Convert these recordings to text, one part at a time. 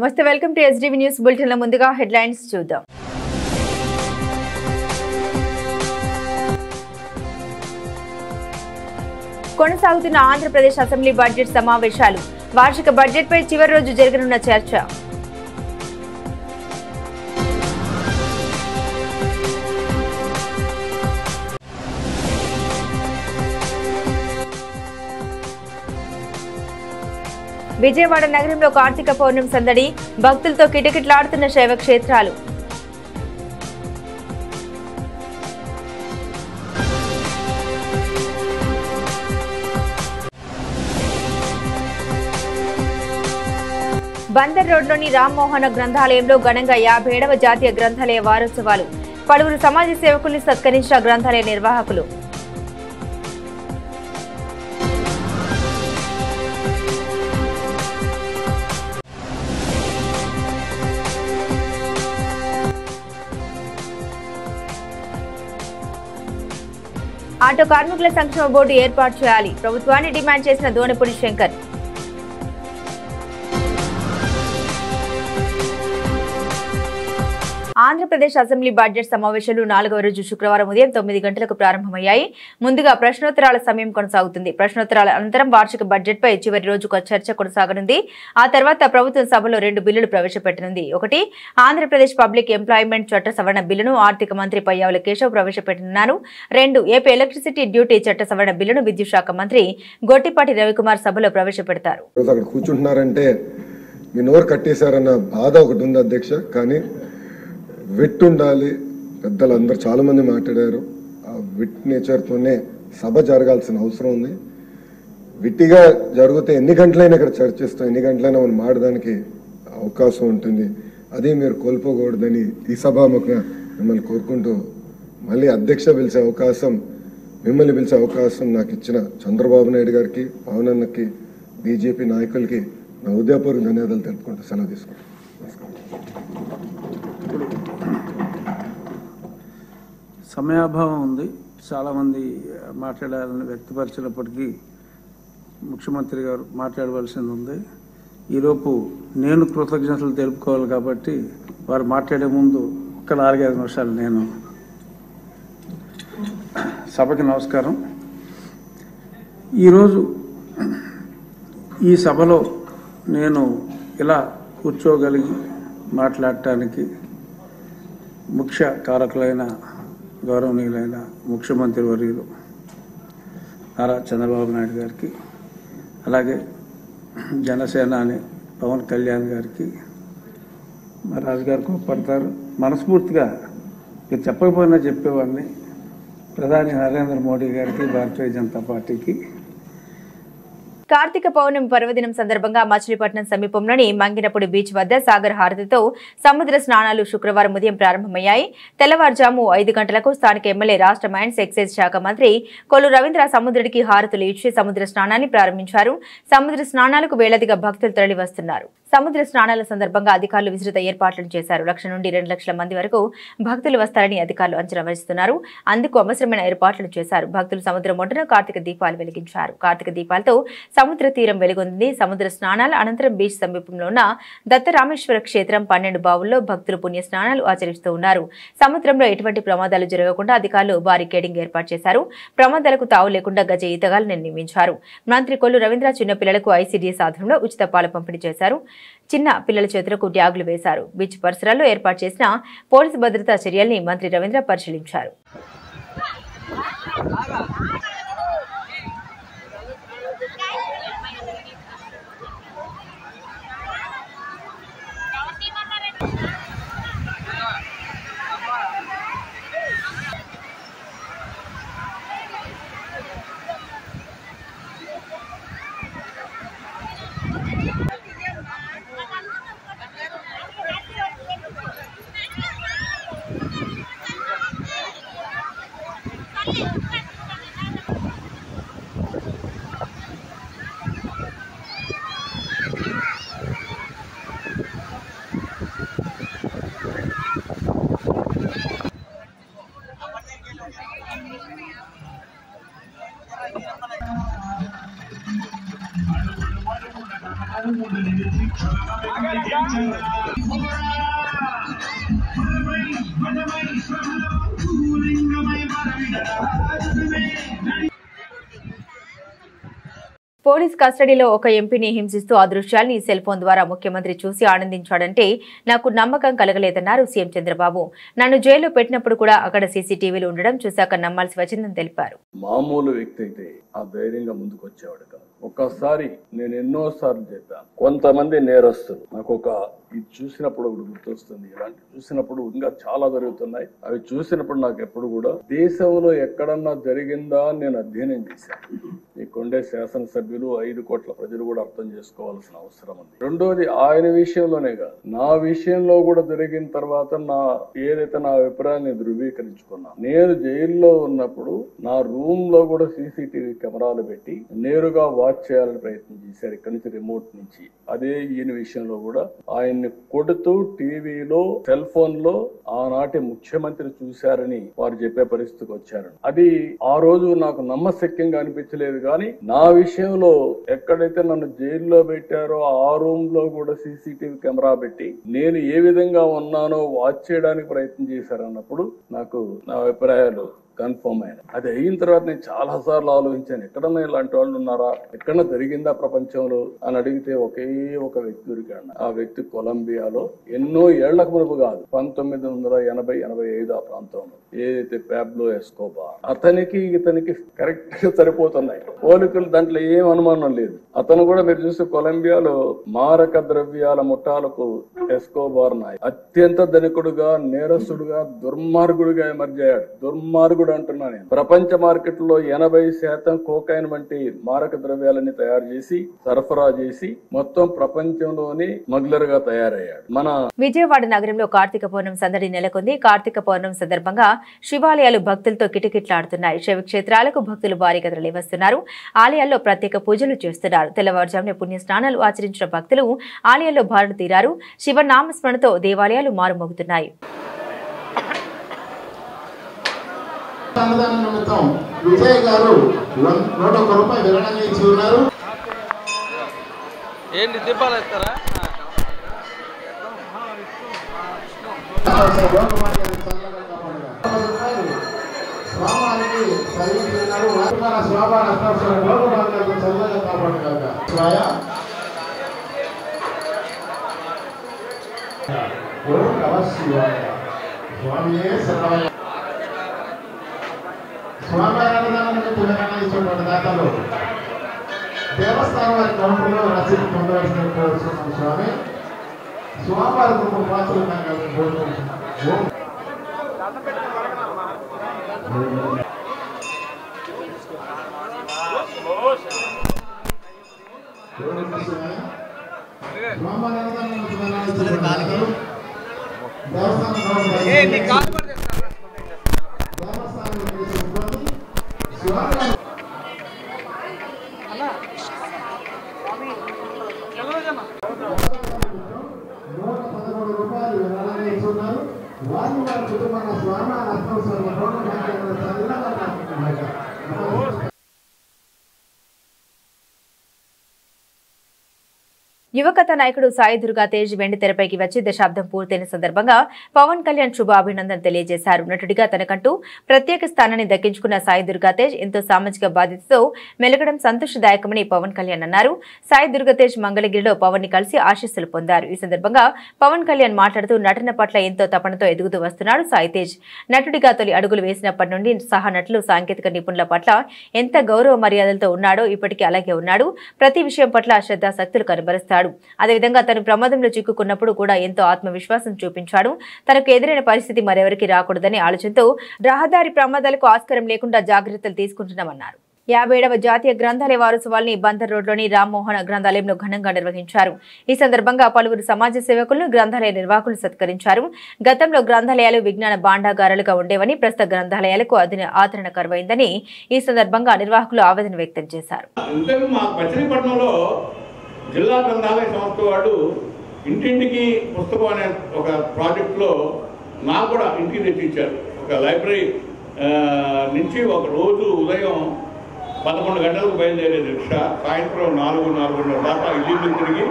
నమస్తే, welcome to SDV news బులెటిన్ల ముందుగా headlines చూద్దాం. కొనసాగుతున్న ఆంధ్రప్రదేశ్ అసెంబ్లీ బడ్జెట్ సమావేశాలు. వార్షిక బడ్జెట్పై చివరి రోజు జరగనున్న చర్చ. విజయవాడ నగరంలో కార్తీక పౌర్ణమి సందడి. భక్తులతో కిటకిటలాడుతున్న శైవ క్షేత్రాలు. బందర్ రోడ్లోని రామ్మోహన గ్రంథాలయంలో ఘనంగా 57వ జాతీయ గ్రంథాలయ వారోత్సవాలు. పలువురు సమాజ సేవకుల్ని సత్కరించిన గ్రంథాలయ నిర్వాహకులు. ఆటో కార్మికుల సంక్షేమ బోర్డు ఏర్పాటు చేయాలి. ప్రభుత్వాన్ని డిమాండ్ చేసిన దోనపూడి శంకర్. ఆంధ్రప్రదేశ్ అసెంబ్లీ బడ్జెట్ సమావేశాలు 4వ రోజు శుక్రవారం ఉదయం 9 గంటలకు ప్రారంభమయ్యాయి. ముందుగా ప్రశ్నోత్తరాల సమయం కొనసాగుతుంది. ప్రశ్నోత్తరాల అనంతరం వార్షిక బడ్జెట్పై చివరి రోజు చర్చ కొనసాగనుంది. ఆ తర్వాత ప్రభుత్వం సభలో 2 బిల్లులు ప్రవేశపెట్టనుంది. ఒకటి, ఆంధ్రప్రదేశ్ పబ్లిక్ ఎంప్లాయ్మెంట్ చట్ట సవరణ బిల్లును ఆర్థిక మంత్రి పయ్యావుల కేశవ్ ప్రవేశపెట్టనున్నారు. 2, ఏపీ ఎలక్ట్రిసిటీ డ్యూటీ చట్ట సవరణ బిల్లును విద్యుత్ శాఖ మంత్రి గొట్టిపాటి రవికుమార్ సభలో ప్రవేశపెడతారు. విట్ ఉండాలి. పెద్దలందరూ చాలా మంది మాట్లాడారు. ఆ విట్ నేచర్తోనే సభ జరగాల్సిన అవసరం ఉంది. విట్టిగా జరిగితే ఎన్ని గంటలైనా ఇక్కడ చర్చిస్తాం, ఎన్ని గంటలైనా మనం మాడడానికి అవకాశం ఉంటుంది. అది మీరు కోల్పోకూడదని ఈ సభాముఖంగా మిమ్మల్ని కోరుకుంటూ, మళ్ళీ అధ్యక్ష మిమ్మల్ని పిలిచే అవకాశం నాకు ఇచ్చిన చంద్రబాబు నాయుడు గారికి, పవన్ అన్నకి, బీజేపీ నాయకులకి నా హృదయపూర్వక ధన్యవాదాలు తెలుపుకుంటూ సెలవు తీసుకుంటాను. సమయాభావం ఉంది. చాలామంది మాట్లాడాలని వ్యక్తపరిచినప్పటికీ ముఖ్యమంత్రి గారు మాట్లాడవలసింది ఉంది. ఈలోపు నేను కృతజ్ఞతలు తెలుపుకోవాలి కాబట్టి వారు మాట్లాడే ముందు ఒక్క 4-5 నిమిషాలు నేను సభకి నమస్కారం. ఈరోజు ఈ సభలో నేను ఇలా కూర్చోగలిగి మాట్లాడటానికి ముఖ్య కారకులైన గౌరవనీయులైన ముఖ్యమంత్రి వర్యులు నారా చంద్రబాబు నాయుడు గారికి, అలాగే జనసేనాని పవన్ కళ్యాణ్ గారికి, మా రాజుగారు కోప్పడతారు, మనస్ఫూర్తిగా మీరు చెప్పకపోయినా చెప్పేవాడిని, ప్రధాని నరేంద్ర మోడీ గారికి, భారతీయ జనతా పార్టీకి. కార్తీక పౌర్ణమి పర్వదినం సందర్భంగా మచిలీపట్నం సమీపంలోని మంగినపూడి బీచ్ వద్ద సాగర్ హారతితో సముద్ర స్నానాలు శుక్రవారం ఉదయం ప్రారంభమయ్యాయి. తెల్లవారుజాము 5 గంటలకు స్థానిక ఎమ్మెల్యే, రాష్ట్ర మైన్స్ ఎక్సైజ్ శాఖ మంత్రి కొల్లు రవీంద్ర సముద్రుడికి హారతులు ఇచ్చి సముద్ర స్నానాన్ని ప్రారంభించారు. సముద్ర స్నానాలకు వేలాదిగా భక్తులు తరలి వస్తున్నారు. సముద్ర స్నానాల సందర్భంగా అధికారులు విస్తృత ఏర్పాట్లను చేశారు. 1,00,000 నుండి 2 లక్షల మంది వరకు భక్తులు వస్తారని అధికారులు అంచనా వేస్తున్నారు. అందుకు అవసరమైన ఏర్పాట్లను చేశారు. భక్తులు సముద్రం ఒడ్డున కార్తీక దీపాలు వెలిగించారు. కార్తీక దీపాలతో సముద్ర తీరం వెలుగొంది. సముద్ర స్నానాల అనంతరం బీచ్ సమీపంలో ఉన్న దత్తరామేశ్వర క్షేత్రం 12 బావుల్లో భక్తులు పుణ్య స్నానాలు ఆచరిస్తూ ఉన్నారు. సముద్రంలో ఎటువంటి ప్రమాదాలు జరగకుండా అధికారులు బారికేడింగ్ ఏర్పాటు చేశారు. ప్రమాదాలకు తావు లేకుండా గజ ఈతగాలను నియమించారు. మంత్రి కొల్లు రవీంద్ర చిన్న పిల్లలకు ఐసీడీఎస్ ఆధ్వర్యంలో ఉచిత పాల పంపిణీ చేశారు. చిన్న పిల్లల చేతులకు ట్యాగులు వేశారు. బీచ్ పరిసరాల్లో ఏర్పాటు చేసిన పోలీసు భద్రతా చర్యల్ని మంత్రి రవీంద్ర పరిశీలించారు. పోలీస్ కస్టడీలో ఒక ఎంపీని హింసిస్తూ ఆ దృశ్యాల్ని సెల్ ఫోన్ ద్వారా ముఖ్యమంత్రి చూసి ఆనందించాడంటే నాకు నమ్మకం కలగలేదన్నారు సీఎం చంద్రబాబు. నన్ను జైల్లో పెట్టినప్పుడు కూడా అక్కడ సీసీటీవీలు ఉండడం చూశాక నమ్మాల్సి వచ్చిందని తెలిపారు. మామూలు వ్యక్తి అయితే ఆ ధైర్యంగా ముందుకు వచ్చేవాడు కాదు. ఒక్కసారి నేను ఎన్నోసార్లు చెప్పాను, కొంతమంది నేరస్తులు నాకు ఇది చూసినప్పుడు గుర్తొస్తుంది. ఇలాంటి చూసినప్పుడు ఇంకా చాలా జరుగుతున్నాయి. అవి చూసినప్పుడు నాకు ఎప్పుడు కూడా దేశంలో ఎక్కడన్నా జరిగిందా నేను అధ్యయనం చేశాను. ఇక్కడుండే శాసనసభ్యులు 5 కోట్ల ప్రజలు కూడా అర్థం చేసుకోవాల్సిన అవసరం ఉంది. రెండోది ఆయన విషయంలోనే కాదు, నా విషయంలో కూడా జరిగిన తర్వాత ఏదైతే నా అభిప్రాయాన్ని ధృవీకరించుకున్నా, నేను జైల్లో ఉన్నప్పుడు నా రూమ్ లో కూడా సీసీటీవీ కెమెరాలు పెట్టి నేరుగా వాచ్ చేయాలని ప్రయత్నం చేశారు ఇక్కడి నుంచి, రిమోట్ నుంచి. అదే ఈయన విషయంలో కూడా ఆయన్ని కొడుతూ టీవీలో సెల్ ఫోన్ లో ఆనాటి ముఖ్యమంత్రి చూశారని వారు చెప్పే పరిస్థితికి వచ్చారు. అది ఆ రోజు నాకు నమ్మశక్యంగా అనిపించలేదు. కానీ నా విషయంలో ఎక్కడైతే నన్ను జైల్లో పెట్టారో ఆ రూమ్ లో కూడా సీసీటీవీ కెమెరా పెట్టి నేను ఏ విధంగా ఉన్నానో వాచ్ చేయడానికి ప్రయత్నం చేశారన్నప్పుడు నాకు నా అభిప్రాయాలు కన్ఫర్మ్ అయినా. అది అయిన తర్వాత నేను చాలా సార్లు ఆలోచించాను, ఎక్కడన్నా ఇలాంటి వాళ్ళు ఉన్నారా, ఎక్కడన్నా జరిగిందా ప్రపంచంలో అని అడిగితే ఒకే ఒక వ్యక్తి దొరికాడు. ఆ వ్యక్తి కొలంబియాలో ఎన్నో ఏళ్లకు మునుపు కాదు, 1980-85 ఆ ప్రాంతంలో ఏదైతే పాబ్లో ఎస్కోబార్, అతనికి ఇతనికి కరెక్ట్ గా సరిపోతున్నాయి పోలికలు, దాంట్లో ఏం అనుమానం లేదు. అతను కూడా మీరు చూస్తే కొలంబియాలో మారక ద్రవ్యాల ముఠాలకు ఎస్కోబార్ నాయ్ అత్యంత ధనికుడుగా, నేరస్తుడుగా, దుర్మార్గుడిగా ఎమర్జ్ అయ్యాడు. దుర్మార్గుడు అంటున్నా నేను. ప్రపంచ మార్కెట్లో 80% కోకైన్ వంటి మారక ద్రవ్యాలని తయారు చేసి సరఫరా చేసి మొత్తం ప్రపంచంలోని స్మగ్లర్ గా తయారయ్యాడు. విజయవాడ నగరంలో కార్తీక పౌర్ణమి సందడి నెలకొంది. కార్తీక పౌర్ణమి సందర్భంగా శివాలయాలు భక్తులతో కిటకిటలాడుతున్నాయి. శైవక్షేత్రాలకు భక్తులు భారీగా తరలివస్తున్నారు. ఆలయాల్లో ప్రత్యేక పూజలు చేస్తున్నారు. తెల్లవారుజామున పుణ్య స్నానాలు ఆచరించిన భక్తులు ఆలయాల్లో బారులు తీరారు. శివనామస్మరణతో దేవాలయాలు మారుమోగుతున్నాయి. విజయ్ గారు 101 రూపాయలు విరాళంగా ఇచ్చి ఉన్నారు. ఏంటి దీపాలు ఇస్తారా? స్వామివారికి సరిస్తున్నారు. స్వామి చల్లగా కాపాడుగాక. స్వామియే శరణమయ్య. స్వామివారి తెలంగాణ ఇచ్చినటువంటి దాతలు దేవస్థానం వారి కౌంటర్లో రసీదు పొందవలసిన కోరుతున్నాం. స్వామి స్వామివారి కుటుంబ పాత్రలు కోరుకుంటున్నాం. యువకథ నాయకుడు సాయి దుర్గా తేజ్ వెండి తెరపైకి వచ్చి దశాబ్దం పూర్తయిన సందర్భంగా పవన్ కళ్యాణ్ శుభాభినందన తెలియజేశారు. నటుడిగా తనకంటూ ప్రత్యేక స్థానాన్ని దక్కించుకున్న సాయి దుర్గా తేజ్ ఎంతో సామాజిక బాధ్యతతో మెలగడం సంతోషదాయకమని పవన్ కళ్యాణ్ అన్నారు. సాయి దుర్గా తేజ్ మంగళగిరిలో పవన్ ని కలిసి ఆశీస్సులు పొందారు. ఈ సందర్భంగా పవన్ కళ్యాణ్ మాట్లాడుతూ నటన పట్ల ఎంతో తపనతో ఎదుగుతూ వస్తున్నాడు సాయి తేజ్. నటుడిగా తొలి అడుగులు వేసినప్పటి నుండి సహా నటులు, సాంకేతిక నిపుణుల పట్ల ఎంత గౌరవ మర్యాదలతో ఉన్నాడో ఇప్పటికీ అలాగే ఉన్నాడు. ప్రతి విషయం పట్ల శ్రద్ధాశక్తులు కనబరుస్తాడు. అదేవిధంగా తను ప్రమాదంలో చిక్కుకున్నప్పుడు కూడా ఎంతో ఆత్మవిశ్వాసం చూపించాడు. తనకు ఎదురైన పరిస్థితి మరెవరికి రాకూడదని ఆలోచనతో రహదారి ప్రమాదాలకు ఆస్కారం లేకుండా జాగ్రత్తలు తీసుకుంటున్నామన్నారు. 57వ జాతీయ గ్రంథాలయ వారోత్సవాల్ని బందర్ రోడ్లోని రామ్మోహన్ గ్రంథాలయంలో ఘనంగా నిర్వహించారు. ఈ సందర్భంగా పలువురు సమాజ సేవకులను గ్రంథాలయ నిర్వాహకులు సత్కరించారు. గతంలో గ్రంథాలయాలు విజ్ఞాన భాండాగారాలుగా ఉండేవని, ప్రస్తుత గ్రంథాలయాలకు ఆదరణ కరువైందని ఈ సందర్భంగా నిర్వాహకులు ఆవేదన వ్యక్తం చేశారు. జిల్లా గ్రంథాలయ సంస్థ వాళ్ళు ఇంటింటికి పుస్తకం అనే ఒక ప్రాజెక్టులో నాకు కూడా ఇంటికి తెచ్చిచ్చారు. ఒక లైబ్రరీ నుంచి ఒక రోజు ఉదయం 11 గంటలకు బయలుదేరేది రిక్షా, సాయంత్రం 4-4:30 దాకా ఇల్లు తిరిగి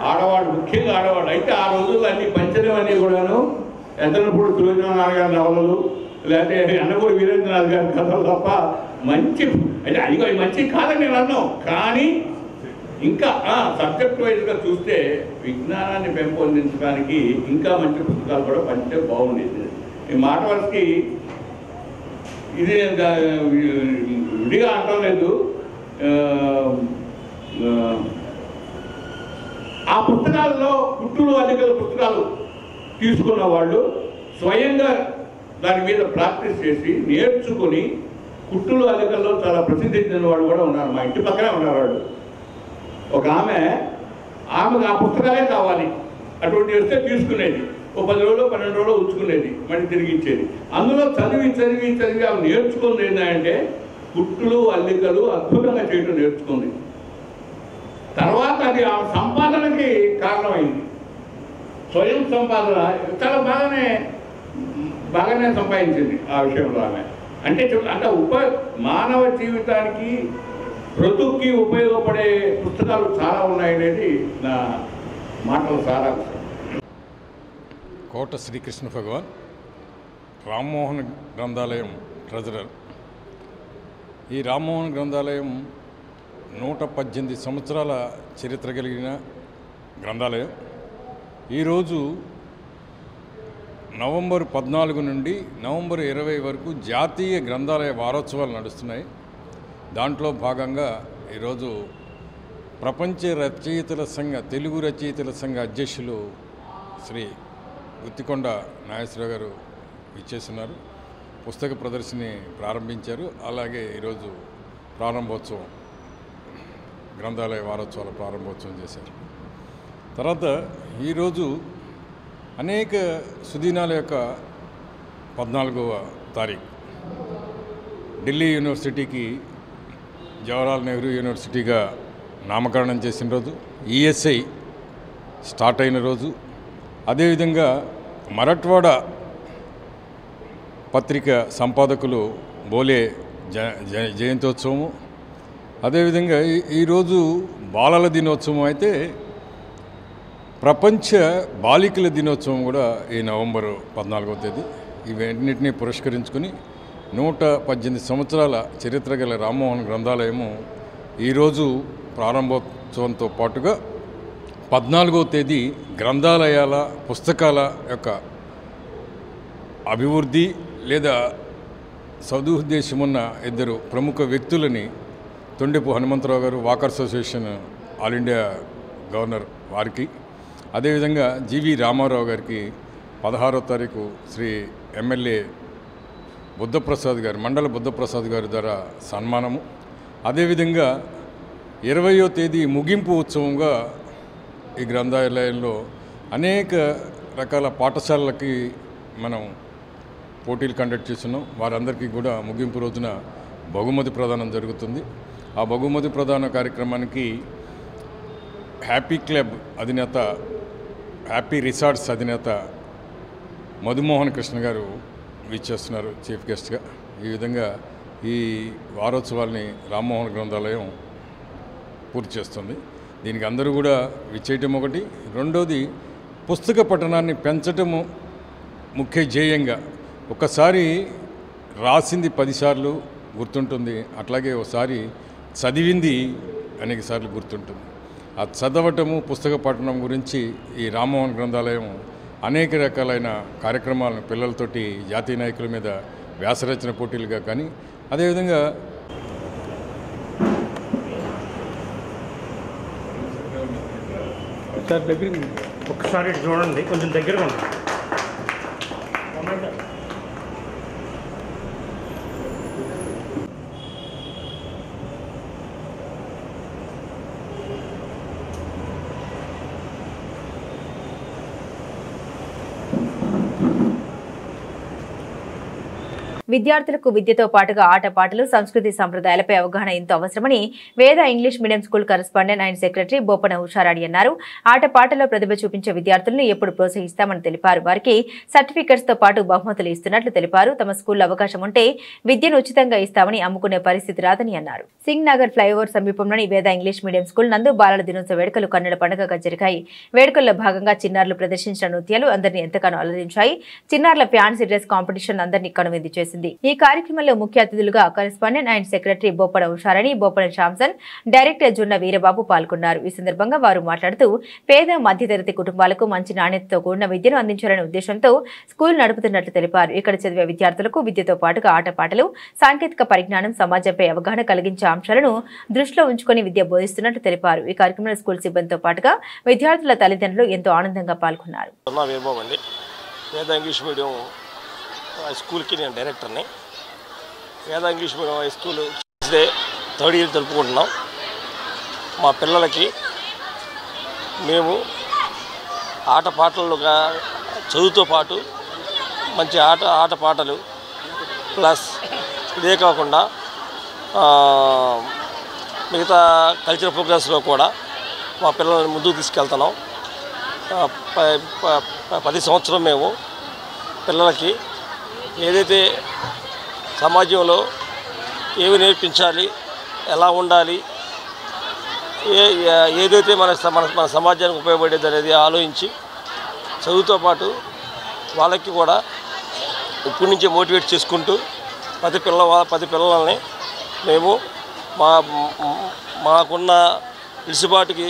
ఆడవాళ్ళు, ముఖ్యంగా ఆడవాళ్ళు అయితే ఆ రోజుల్లో అన్ని పంచలేవన్నీ కూడాను ఎంతనప్పుడు సూర్యనారాయణ గారి నవలలు లేకపోతే అన్నపూడి వీరేంద్రనాథ్ గారి కథలు తప్ప మంచి అంటే అదిగో మంచి కాదని నేను అన్నాం. కానీ ఇంకా సబ్జెక్ట్ వైజ్గా చూస్తే విజ్ఞానాన్ని పెంపొందించడానికి ఇంకా మంచి పుస్తకాలు కూడా పంచితే బాగుండేది. ఈ మాట వరకు ఇది నేను విడిగా అంటం లేదు. ఆ పుస్తకాల్లో కుట్టులు అల్లికల పుస్తకాలు తీసుకున్న వాళ్ళు స్వయంగా దాని మీద ప్రాక్టీస్ చేసి నేర్చుకుని కుట్టులు అల్లికల్లో చాలా ప్రసిద్ధి చెందిన వాళ్ళు కూడా ఉన్నారు. మా ఇంటి పక్కనే ఉన్నారు వాళ్ళు. ఒక ఆమెకు ఆ పుస్తకాలే కావాలి, అటువంటి వస్తే తీసుకునేది, ఓ 10 రోజులు 12 రోజులు ఉంచుకునేది, మళ్ళీ తిరిగి ఇచ్చేది. అందులో చదివి ఆమె నేర్చుకుంది ఏంటంటే కుట్టులు అల్లికలు అద్భుతంగా చేయడం నేర్చుకుంది. తర్వాత అది ఆమె సంపాదనకి కారణమైంది. స్వయం సంపాదన చాలా బాగానే సంపాదించింది ఆ విషయంలో ఆమె. అంటే మానవ జీవితానికి బ్రతుక్కి ఉపయోగపడే పుస్తకాలు చాలా ఉన్నాయనేది నా మాటల సారాంశం. కోట శ్రీకృష్ణ భగవాన్ రామ్మోహన్ గ్రంథాలయం ట్రెజరర్. ఈ రామ్మోహన్ గ్రంథాలయం 118 సంవత్సరాల చరిత్ర కలిగిన గ్రంథాలయం. ఈరోజు నవంబర్ 14 నుండి నవంబర్ 20 వరకు జాతీయ గ్రంథాలయ వారోత్సవాలు నడుస్తున్నాయి. దాంట్లో భాగంగా ఈరోజు ప్రపంచ రచయితల సంఘ తెలుగు రచయితల సంఘ అధ్యక్షులు శ్రీ గుత్తికొండ నాగేశ్వరరావు గారు ఇచ్చేస్తున్నారు. పుస్తక ప్రదర్శిని ప్రారంభించారు. అలాగే ఈరోజు ప్రారంభోత్సవం, గ్రంథాలయ వారోత్సవాల ప్రారంభోత్సవం చేశారు. తర్వాత ఈరోజు అనేక సుదినాల యొక్క 14వ తారీఖు ఢిల్లీ యూనివర్సిటీకి జవహర్లాల్ నెహ్రూ యూనివర్సిటీగా నామకరణం చేసిన రోజు, ఈఎస్ఐ స్టార్ట్ అయిన రోజు, అదేవిధంగా మరాఠ్వాడ పత్రిక సంపాదకులు బోలే జయంతోత్సవము, అదేవిధంగా ఈరోజు బాలల దినోత్సవం అయితే ప్రపంచ బాలికల దినోత్సవం కూడా ఈ నవంబర్ 14వ తేదీ. ఇవన్నింటినీ పురస్కరించుకుని 118 సంవత్సరాల చరిత్ర గల రామ్మోహన్ గ్రంథాలయము ఈరోజు ప్రారంభోత్సవంతో పాటుగా 14వ తేదీ గ్రంథాలయాల పుస్తకాల యొక్క అభివృద్ధి లేదా సదుద్దేశమున్న 2 ప్రముఖ వ్యక్తులని తొండెపు హనుమంతరావు గారు, walker association all India governor వారికి, అదేవిధంగా జీవి రామారావు గారికి 16వ తారీఖు శ్రీ ఎమ్మెల్యే బుద్ధప్రసాద్ గారు, మండల బుద్ధప్రసాద్ గారి ద్వారా సన్మానము, అదేవిధంగా 20వ తేదీ ముగింపు ఉత్సవంగా ఈ గ్రంథాలయంలో అనేక రకాల పాఠశాలలకి మనం పోటీలు కండక్ట్ చేస్తున్నాం. వారందరికీ కూడా ముగింపు రోజున బహుమతి ప్రదానం జరుగుతుంది. ఆ బహుమతి ప్రదాన కార్యక్రమానికి హ్యాపీ క్లబ్ అధినేత, హ్యాపీ రిసార్ట్స్ అధినేత మధుమోహన్ కృష్ణ గారు విచ్చేస్తున్నారు చీఫ్ గెస్ట్గా. ఈ విధంగా ఈ వారోత్సవాల్ని రామ్మోహన్ గ్రంథాలయం పూర్తి చేస్తుంది. దీనికి అందరూ కూడా విచ్చేయటం ఒకటి, రెండోది పుస్తక పఠనాన్ని పెంచటము ముఖ్య ధ్యేయంగా. ఒకసారి రాసింది 10 సార్లు గుర్తుంటుంది, అట్లాగే ఒకసారి చదివింది అనేక సార్లు గుర్తుంటుంది. ఆ చదవటము, పుస్తక పఠనం గురించి ఈ రామ్మోహన్ గ్రంథాలయం అనేక రకాలైన కార్యక్రమాలను పిల్లలతోటి జాతీయ నాయకుల మీద వ్యాసరచన పోటీలుగా కానీ, అదేవిధంగా సార్ దగ్గర ఒకసారి చూడండి, కొంచెం దగ్గరగా ఉంది. విద్యార్థులకు విద్యతో పాటుగా ఆటపాటలు సంస్కృతి సంప్రదాయాలపై అవగాహన ఎంతో అవసరమని Veda English medium school correspondent and secretary Bopana Usharani అన్నారు. ఆటపాటలో ప్రతిభ చూపించే విద్యార్థులను ఎప్పుడు ప్రోత్సహిస్తామని తెలిపారు. వారికి సర్టిఫికెట్స్ తో పాటు బహుమతులు ఇస్తున్నట్లు తెలిపారు. తమ స్కూల్లో అవకాశం ఉంటే విద్యను ఉచితంగా ఇస్తామని అమ్ముకునే పరిస్థితి రాదని అన్నారు. సింగ్ నగర్ ఫ్లైఓవర్ సమీపంలోని వేద ఇంగ్లీష్ మీడియం స్కూల్ నందు బాలల దినోత్సవ వేడుకలు కన్నుల పండుగగా జరిగాయి. వేడుకల్లో భాగంగా చిన్నారులు ప్రదర్శించిన నృత్యాలు అందరినీ ఎంతగానో అలరించాయి. చిన్నారుల ఫ్యాన్సీ డ్రెస్ కాంపిటీషన్ అందరినీ కనువిందు చేసింది. ఈ కార్యక్రమంలో ముఖ్య అతిథులుగా correspondent and secretary Bopana Usharani, Bopana Samson, director Junna Veerababu పాల్గొన్నారు. ఈ సందర్భంగా వారు మాట్లాడుతూ పేద మధ్యతరగతి కుటుంబాలకు మంచి నాణ్యతతో కూడిన విద్యను అందించాలనే ఉద్దేశంతో స్కూల్ నడుపుతున్నట్లు తెలిపారు. ఇక్కడ చదివే విద్యార్థులకు విద్యతో పాటుగా ఆటపాటలు, సాంకేతిక పరిజ్ఞానం, సమాజంపై అవగాహన కలిగించే అంశాలను దృష్టిలో ఉంచుకొని విద్య బోధిస్తున్నట్లు తెలిపారు. ఈ కార్యక్రమంలో స్కూల్ సిబ్బందితో పాటుగా విద్యార్థుల తల్లిదండ్రులు ఎంతో ఆనందంగా పాల్గొన్నారు. వేద ఇంగ్లీష్ మీడియం హై స్కూల్కి నేను డైరెక్టర్ని. వేద English medium high school day 3rd year జరుపుకుంటున్నాం. మా పిల్లలకి మేము ఆటపాటలుగా చదువుతో పాటు మంచి ఆటపాటలు ప్లస్ ఇదే కాకుండా మిగతా కల్చరల్ ప్రోగ్రామ్స్లో కూడా మా పిల్లల్ని ముందుకు తీసుకెళ్తున్నాం. 10 సంవత్సరం మేము పిల్లలకి ఏదైతే సమాజంలో ఏవి నేర్పించాలి, ఎలా ఉండాలి, ఏదైతే మన సమాజానికి ఉపయోగపడేది అనేది ఆలోచించి చదువుతో పాటు వాళ్ళకి కూడా ఇప్పటి నుంచే మోటివేట్ చేసుకుంటూ 10 పిల్లల్ని మేము మాకున్న ఇసుబాటుకి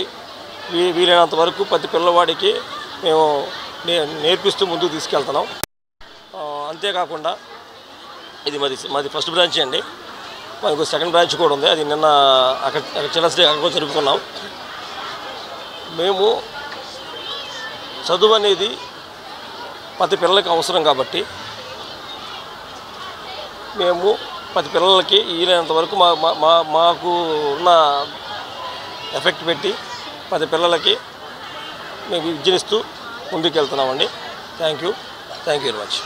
వీలైనంత వరకు 10 పిల్లవాడికి మేము నేర్పిస్తూ ముందుకు తీసుకెళ్తున్నాం. అంతేకాకుండా ఇది మాది ఫస్ట్ బ్రాంచ్ అండి. మనకు సెకండ్ బ్రాంచ్ కూడా ఉంది. అది నిన్న అక్కడ చిల్డ్రన్స్ డే అక్కడ జరుపుకున్నాం. మేము చదువు అనేది 10 పిల్లలకి అవసరం కాబట్టి మేము 10 పిల్లలకి వీలైనంత వరకు మాకు ఉన్న ఎఫెక్ట్ పెట్టి 10 పిల్లలకి మేము విద్యనిస్తూ ముందుకెళ్తున్నామండి. Thank you very much.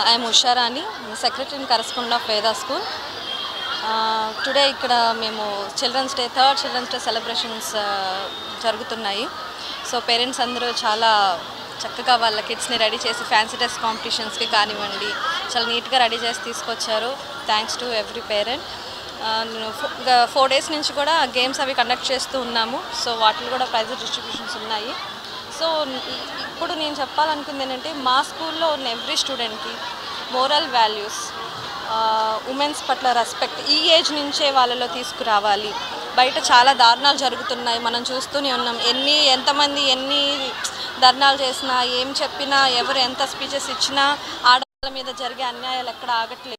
I'm Usharani, secretary and correspondent of Veda school. Today ఇక్కడ మేము children's day 3rd children's day celebrations జరుగుతున్నాయి. సో పేరెంట్స్ అందరూ చాలా చక్కగా వాళ్ళ కిడ్స్ని రెడీ చేసి ఫ్యాన్సీ డ్రెస్ కాంపిటీషన్స్కి కానివ్వండి చాలా నీట్గా రెడీ చేసి తీసుకొచ్చారు. Thanks to every parent. 4 days నుంచి కూడా గేమ్స్ అవి కండక్ట్ చేస్తూ ఉన్నాము. సో వాటిలో కూడా ప్రైజ్ డిస్ట్రిబ్యూషన్స్ ఉన్నాయి. సో ఇప్పుడు నేను చెప్పాలనుకుంది ఏంటంటే మా స్కూల్లో ఉన్న ఎవ్రీ స్టూడెంట్కి మోరల్ వాల్యూస్, ఉమెన్స్ పట్ల రెస్పెక్ట్ ఈ ఏజ్ నుంచే వాళ్ళలో తీసుకురావాలి. బయట చాలా దారుణాలు జరుగుతున్నాయి, మనం చూస్తూనే ఉన్నాం. ఎంతమంది ఎన్ని ధర్నాలు చేసినా, ఏం చెప్పినా, ఎవరు ఎంత స్పీచెస్ ఇచ్చినా ఆడవాళ్ళ మీద జరిగే అన్యాయాలు ఎక్కడ ఆగట్లేదు.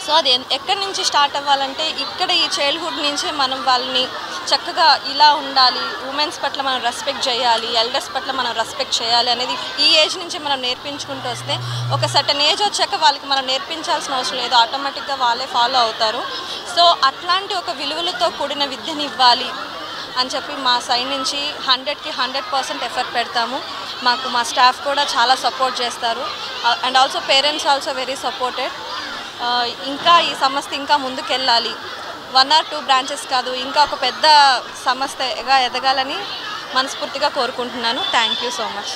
సో అది ఎక్కడి నుంచి స్టార్ట్ అవ్వాలంటే ఇక్కడ ఈ చైల్డ్హుడ్ నుంచే మనం వాళ్ళని చక్కగా ఇలా ఉండాలి, ఉమెన్స్ పట్ల మనం రెస్పెక్ట్ చేయాలి, ఎల్డర్స్ పట్ల మనం రెస్పెక్ట్ చేయాలి అనేది ఈ ఏజ్ నుంచి మనం నేర్పించుకుంటూ వస్తే ఒక సర్టన్ ఏజ్ వచ్చాక వాళ్ళకి మనం నేర్పించాల్సిన అవసరం లేదు, ఆటోమేటిక్గా వాళ్ళే ఫాలో అవుతారు. సో అట్లాంటి ఒక విలువలతో కూడిన విద్యని ఇవ్వాలి అని చెప్పి మా సైడ్ నుంచి 100కి 100% ఎఫర్ట్ పెడతాము. మా స్టాఫ్ కూడా చాలా సపోర్ట్ చేస్తారు. And also parents also very supported. ఇంకా ఈ సంస్థ ఇంకా ముందుకెళ్ళాలి, 1 or 2 బ్రాంచెస్ కాదు, ఇంకా ఒక పెద్ద సంస్థగా ఎదగాలని మనస్ఫూర్తిగా కోరుకుంటున్నాను. Thank you so much.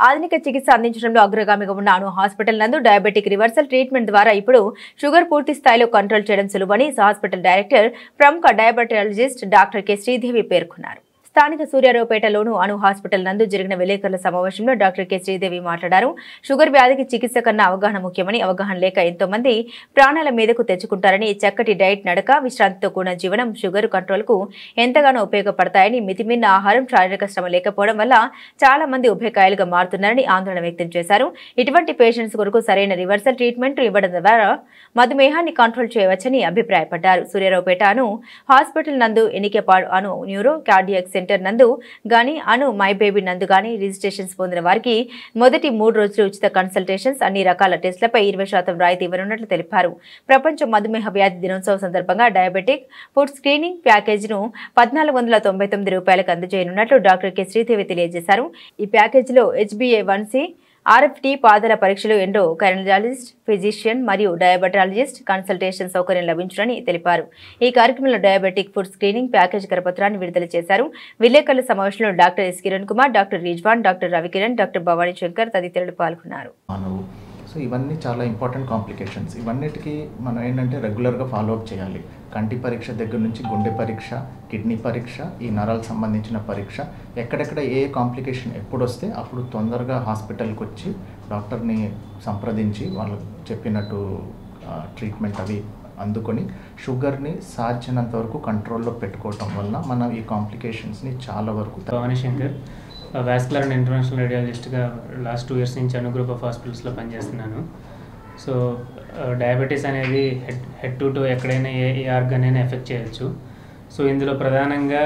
ఆధునిక చికిత్స అందించడంలో అగ్రగామిగా ఉన్న అను హాస్పిటల్ నందు డయాబెటిక్ రివర్సల్ ట్రీట్మెంట్ ద్వారా ఇప్పుడు షుగర్ పూర్తి స్థాయిలో కంట్రోల్ చేయడం సులువని హాస్పిటల్ డైరెక్టర్ ప్రముఖ డయాబెటాలజిస్ట్ డాక్టర్ కె శ్రీదేవి పేర్కొన్నారు. స్థానిక సూర్యారావుపేటలోను అను హాస్పిటల్ నందు జరిగిన విలేకరుల సమావేశంలో డాక్టర్ కె శ్రీదేవి మాట్లాడారు. షుగర్ వ్యాధికి చికిత్స కన్నా అవగాహన ముఖ్యమని, అవగాహన లేక ఎంతో మంది ప్రాణాల మీదకు తెచ్చుకుంటారని, చక్కటి డైట్, నడక, విశ్రాంతితో కూడిన జీవనం షుగర్ కంట్రోల్ కు ఎంతగానో ఉపయోగపడతాయని, మితిమిన్న ఆహారం, శారీరక శ్రమ లేకపోవడం వల్ల చాలా మంది ఉభయకాయలుగా మారుతున్నారని ఆందోళన వ్యక్తం చేశారు. ఇటువంటి పేషెంట్స్ కొరకు సరైన రివర్సల్ ట్రీట్మెంట్ ఇవ్వడం ద్వారా మధుమేహాన్ని కంట్రోల్ చేయవచ్చని అభిప్రాయపడ్డారు. సూర్యారావుపేట అను హాస్పిటల్ నందు ఎన్నికపాడు అను న్యూరో కార్డియాక్ సెంటర్ నందు గాని, అను మై బేబీ నందు గాని రిజిస్ట్రేషన్స్ పొందిన వారికి మొదటి 3 రోజులు ఉచిత కన్సల్టేషన్స్, అన్ని రకాల టెస్టులపై 20% రాయితీ ఇవ్వనున్నట్లు తెలిపారు. ప్రపంచ మధుమేహ వ్యాధి దినోత్సవం సందర్భంగా డయాబెటిక్ ఫుడ్ స్క్రీనింగ్ ప్యాకేజీను 1499 రూపాయలకు అందజేయనున్నట్లు డాక్టర్ కె శ్రీదేవి తెలియజేశారు. ఈ ప్యాకేజీలో HbA1c, ఆర్ఎఫ్టీ పాదాల పరీక్షలు ఎండోక్రైనాలజిస్ట్, ఫిజిషియన్ మరియు డయాబెటాలజిస్ట్ కన్సల్టేషన్ సౌకర్యం లభించునని తెలిపారు. ఈ కార్యక్రమంలో డయాబెటిక్ ఫుడ్ స్క్రీనింగ్ ప్యాకేజ్ కరపత్రాన్ని విడుదల చేశారు. విలేకరుల సమావేశంలో doctor yes Kiran Kumar, doctor Rizwan, doctor Ravikiran, doctor Bhavani Shankar తదితరులు పాల్గొన్నారు. సో ఇవన్నీ చాలా ఇంపార్టెంట్ కాంప్లికేషన్స్. ఇవన్నిటికీ మనం ఏంటంటే రెగ్యులర్గా ఫాలోఅప్ చేయాలి. కంటి పరీక్ష దగ్గర నుంచి గుండె పరీక్ష, కిడ్నీ పరీక్ష, ఈ నరాలకు సంబంధించిన పరీక్ష, ఎక్కడెక్కడ ఏ కాంప్లికేషన్ ఎప్పుడు వస్తే అప్పుడు తొందరగా హాస్పిటల్కి వచ్చి డాక్టర్ని సంప్రదించి వాళ్ళు చెప్పినట్టు ట్రీట్మెంట్ అవి అందుకొని షుగర్ని సాధ్యనంత వరకు కంట్రోల్లో పెట్టుకోవటం వల్ల మనం ఈ కాంప్లికేషన్స్ని చాలా వరకు. Bhavani Shankar, vascular and interventional రేడియాలజిస్ట్గా లాస్ట్ 2 years నుంచి గ్రూప్ ఆఫ్ హాస్పిటల్స్లో పనిచేస్తున్నాను. సో డయాబెటీస్ అనేది హెడ్ టు టో ఎక్కడైనా ఏ ఆర్గన్ అయినా ఎఫెక్ట్ చేయొచ్చు. సో ఇందులో ప్రధానంగా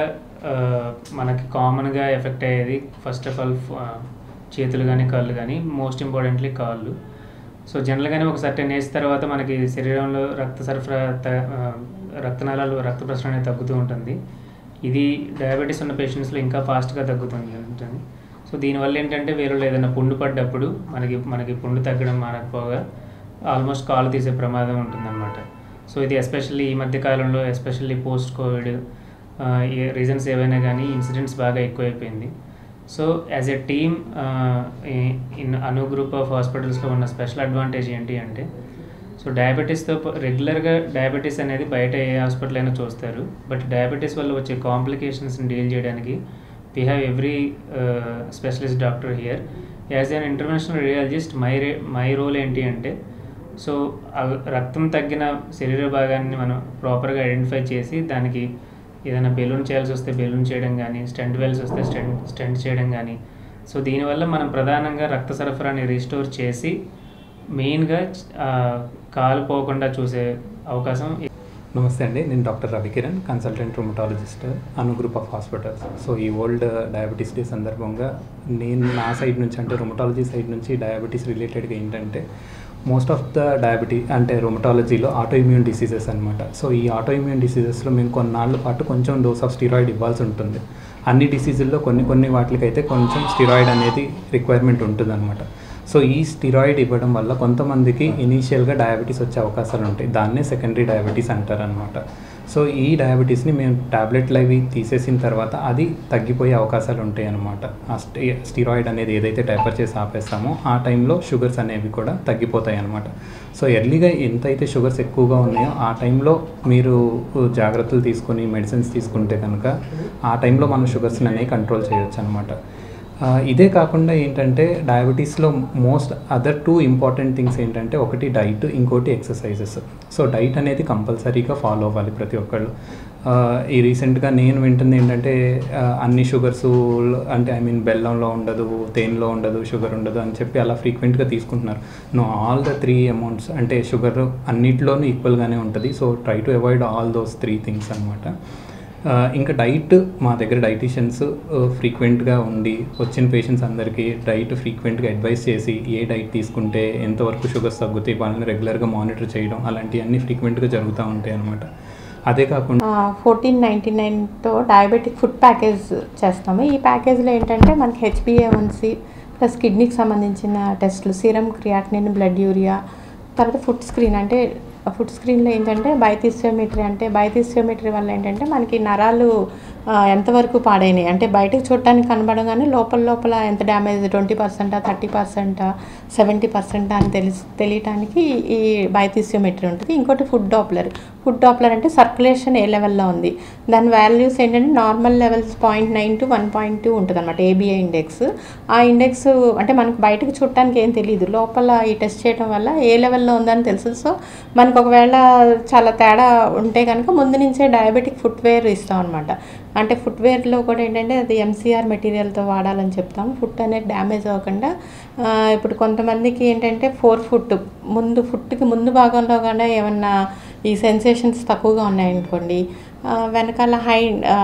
మనకి కామన్గా ఎఫెక్ట్ అయ్యేది ఫస్ట్ ఆఫ్ ఆల్ చేతులు కానీ కాళ్ళు కానీ, మోస్ట్ ఇంపార్టెంట్లీ కాళ్ళు. సో జనరల్గానే ఒక సర్టెన్ ఏజ్ తర్వాత మనకి శరీరంలో రక్త సరఫరా, రక్తనాళాలు రక్త ప్రసరణ అనేది తగ్గుతూ ఉంటుంది. ఇది డయాబెటీస్ ఉన్న పేషెంట్స్లో ఇంకా ఫాస్ట్గా తగ్గుతుంది. సో దీనివల్ల ఏంటంటే వేరేలో ఏదైనా పుండు పడ్డప్పుడు మనకి పుండు తగ్గడం మానకపోగా ఆల్మోస్ట్ కాలు తీసే ప్రమాదం ఉంటుందన్నమాట. సో ఇది ఎస్పెషల్లీ ఈ మధ్య కాలంలో, ఎస్పెషల్లీ పోస్ట్ కోవిడ్ రీజన్స్ ఏవైనా కానీ ఇన్సిడెంట్స్ బాగా ఎక్కువైపోయింది. So as a team in Anu group of హాస్పిటల్స్లో ఉన్న స్పెషల్ అడ్వాంటేజ్ ఏంటి అంటే, సో డయాబెటీస్తో రెగ్యులర్గా డయాబెటీస్ అనేది బయట ఏ హాస్పిటల్ అయినా చూస్తారు. బట్ డయాబెటీస్ వల్ల వచ్చే కాంప్లికేషన్స్ని డీల్ చేయడానికి we have every specialist doctor here. As an interventional radiologist my role ఏంటి అంటే, సో రక్తం తగ్గిన శరీర భాగాన్ని మనం ప్రాపర్గా ఐడెంటిఫై చేసి దానికి ఏదైనా బెలూన్ చేయాల్సి వస్తే బెలూన్ చేయడం కానీ, స్టెంట్ వేల్స్ వస్తే స్టెంట్ చేయడం కానీ. సో దీనివల్ల మనం ప్రధానంగా రక్త సరఫరాని రీస్టోర్ చేసి మెయిన్గా కాలు పోకుండా చూసే అవకాశం. నమస్తే అండి, నేను doctor Ravikiran, consultant rheumatologist, Anu group of hospitals. So ఈ వరల్డ్ డయాబెటీస్ డే సందర్భంగా నేను నా సైడ్ నుంచి, అంటే రుమటాలజీ సైడ్ నుంచి డయాబెటీస్ రిలేటెడ్గా ఏంటంటే, మోస్ట్ ఆఫ్ ద డయాబెటీస్ అంటే రుమటాలజీలో ఆటో ఇమ్యూన్ డిసీజెస్ అనమాట. సో ఈ ఆటో ఇమ్యూన్ డిసీజెస్లో మేము కొన్నాళ్ళ పాటు కొంచెం డోస్ ఆఫ్ స్టిరాయిడ్ ఇవ్వాల్సి ఉంటుంది. అన్ని డిసీజుల్లో కొన్ని వాటికైతే కొంచెం స్టిరాయిడ్ అనేది రిక్వైర్మెంట్ ఉంటుంది అనమాట. సో ఈ స్టిరాయిడ్ ఇవ్వడం వల్ల కొంతమందికి ఇనీషియల్గా డయాబెటీస్ వచ్చే అవకాశాలు ఉంటాయి. దాన్నే సెకండరీ డయాబెటీస్ అంటారనమాట. సో ఈ డయాబెటీస్ని మేము ట్యాబ్లెట్లు అవి తీసేసిన తర్వాత అది తగ్గిపోయే అవకాశాలు ఉంటాయి అన్నమాట. ఆ స్టిరాయిడ్ అనేది ఏదైతే టైపర్ చేసి ఆపేస్తామో ఆ టైంలో షుగర్స్ అనేవి కూడా తగ్గిపోతాయి అన్నమాట. సో ఎర్లీగా ఎంతైతే షుగర్స్ ఎక్కువగా ఉన్నాయో ఆ టైంలో మీరు జాగ్రత్తలు తీసుకొని మెడిసిన్స్ తీసుకుంటే కనుక ఆ టైంలో మనం షుగర్స్ని అనేవి కంట్రోల్ చేయొచ్చు అనమాట. ఇదే కాకుండా ఏంటంటే డయాబెటీస్లో మోస్ట్ అదర్ 2 ఇంపార్టెంట్ థింగ్స్ ఏంటంటే, ఒకటి డైట్, ఇంకోటి ఎక్సర్సైజెస్. సో డైట్ అనేది కంపల్సరీగా ఫాలో అవ్వాలి ప్రతి ఒక్కళ్ళు. ఈ రీసెంట్గా నేను వింటుంది ఏంటంటే, అన్ని షుగర్స్ అంటే బెల్లంలో ఉండదు, తేనెలో ఉండదు, షుగర్ ఉండదు అని చెప్పి అలా ఫ్రీక్వెంట్గా తీసుకుంటున్నారు. ఆల్ ద 3 అమౌంట్స్ అంటే షుగర్ అన్నిట్లోనూ ఈక్వల్గానే ఉంటుంది. So try to avoid all those 3 things అనమాట. ఇంకా డైట్, మా దగ్గర డైటీషియన్స్ ఫ్రీక్వెంట్గా ఉండి వచ్చిన పేషెంట్స్ అందరికీ డైట్ ఫ్రీక్వెంట్గా అడ్వైస్ చేసి ఏ డైట్ తీసుకుంటే ఎంతవరకు షుగర్స్ తగ్గుతాయి వాళ్ళని రెగ్యులర్గా మానిటర్ చేయడం అలాంటివన్నీ ఫ్రీక్వెంట్గా జరుగుతూ ఉంటాయి అన్నమాట. అదే కాకుండా 1499తో డయాబెటిక్ ఫుడ్ ప్యాకేజ్ చేస్తాము. ఈ ప్యాకేజ్లో ఏంటంటే మనకి HbA1c ప్లస్ కిడ్నీకి సంబంధించిన టెస్టులు, సీరం క్రియాటినిన్, బ్లడ్ యూరియా, తర్వాత ఫుడ్ స్క్రీన్. అంటే ఫుడ్ స్క్రీన్లో ఏంటంటే బయోథిసియోమెట్రీ, అంటే బయోథిసియోమెట్రీ వల్ల ఏంటంటే మనకి నరాలు ఎంతవరకు పాడైనాయి, అంటే బయటకు చూడటానికి కనబడగానే లోపల ఎంత డ్యామేజ్, 20%, 30%, 70% అని తెలియటానికి ఈ బయోథిసియోమెట్రీ ఉంటుంది. ఇంకోటి ఫుడ్ డాప్లర్ అంటే సర్క్యులేషన్ ఏ లెవెల్లో ఉంది, దాని వాల్యూస్ ఏంటంటే నార్మల్ లెవెల్స్ 0.9 to 1.2 ఉంటుంది అనమాట, ABI ఇండెక్స్. ఆ ఇండెక్స్ అంటే మనకు బయటకు చూడటానికి ఏం తెలియదు, లోపల ఈ టెస్ట్ చేయడం వల్ల ఏ లెవెల్లో ఉందని తెలుసు. సో మనకు ఒకవేళ చాలా తేడా ఉంటే కనుక ముందు నుంచే డయాబెటిక్ ఫుట్వేర్ ఇస్తాం అనమాట. అంటే ఫుట్వేర్లో కూడా ఏంటంటే అది MCR మెటీరియల్తో వాడాలని చెప్తాం, ఫుట్ అనేది డ్యామేజ్ అవ్వకుండా. ఇప్పుడు కొంతమందికి ఏంటంటే 4 foot ఫుట్కి ముందు భాగంలో కూడా ఏమన్నా ఈ సెన్సేషన్స్ తక్కువగా ఉన్నాయనుకోండి, వెనకాల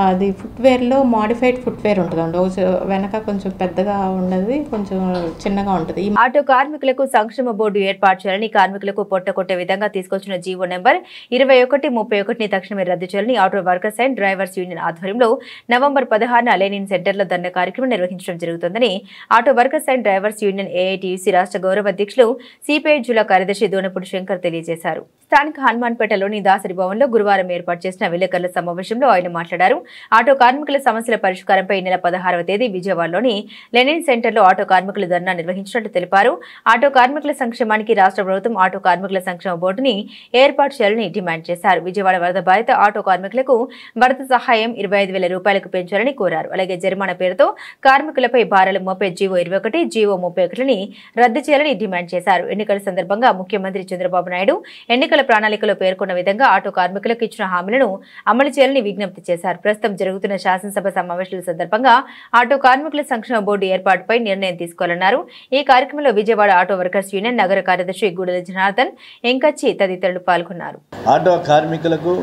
అది ఫుట్వేర్లో మోడిఫైడ్ ఫుట్వేర్ ఉంటుందండి. వెనక కొంచెం పెద్దగా ఉండదు, కొంచెం చిన్నగా ఉంటుంది. ఆటో కార్మికులకు సంక్షేమ బోర్డు ఏర్పాటు చేయాలని కార్మికులకు పొట్టకొట్టే విధంగా తీసుకొచ్చిన జీవో నెంబర్ 2131ని తక్షణమే రద్దు చేయాలని auto workers and drivers union ఆధ్వర్యంలో నవంబర్ 16న లెనిన్ సెంటర్లో ధర్నా కార్యక్రమం నిర్వహించడం జరుగుతుందని auto workers and drivers union AITUC రాష్ట్ర గౌరవ అధ్యక్షులు సిపిఐ జిల్లా కార్యదర్శి దోనపూడి శంకర్ తెలియజేశారు. స్థానిక హనుమాన్పేటలోని దాసరి భవన్లో గురువారం ఏర్పాటు చేసిన విలేకరుల సమావేశంలో ఆయన మాట్లాడారు. ఆటో కార్మికుల సమస్యల పరిష్కారంపై ఈ నెల 16వ తేదీ విజయవాడలోని లెనిన్ సెంటర్లో ఆటో కార్మికులు ధర్నా నిర్వహించినట్లు తెలిపారు. ఆటో కార్మికుల సంక్షేమానికి రాష్ట్ర ప్రభుత్వం ఆటో కార్మికుల సంక్షేమ బోర్డుని ఏర్పాటు చేయాలని డిమాండ్ చేశారు. విజయవాడ వరద బాధిత ఆటో కార్మికులకు వరద సహాయం 25,000 రూపాయలకు పెంచాలని కోరారు. అలాగే జరిమానా పేరుతో కార్మికులపై భారాలు మోపే జీవో 21, జీవో 31ని రద్దు చేయాలని డిమాండ్ చేశారు. ఎన్నికల సందర్భంగా ముఖ్యమంత్రి చంద్రబాబు నాయుడు ఎన్నికల ప్రణాళికలో పేర్కొన్న విధంగా ఆటో కార్మికులకు ఇచ్చిన హామీలను అమలు చేయాలని విజ్ఞప్తి చేశారు. ప్రస్తుతం జరుగుతున్న శాసనసభ సమావేశాల సందర్భంగా ఆటో కార్మికుల సంక్షేమ బోర్డు ఏర్పాటుపై నిర్ణయం తీసుకోవాలన్నారు. ఈ కార్యక్రమంలో విజయవాడ ఆటో వర్కర్స్ యూనియన్ నగర కార్యదర్శి గూడెల జనార్దన్, ఎంకచ్చి తదితరులు పాల్గొన్నారు. ఆటో కార్మికులకు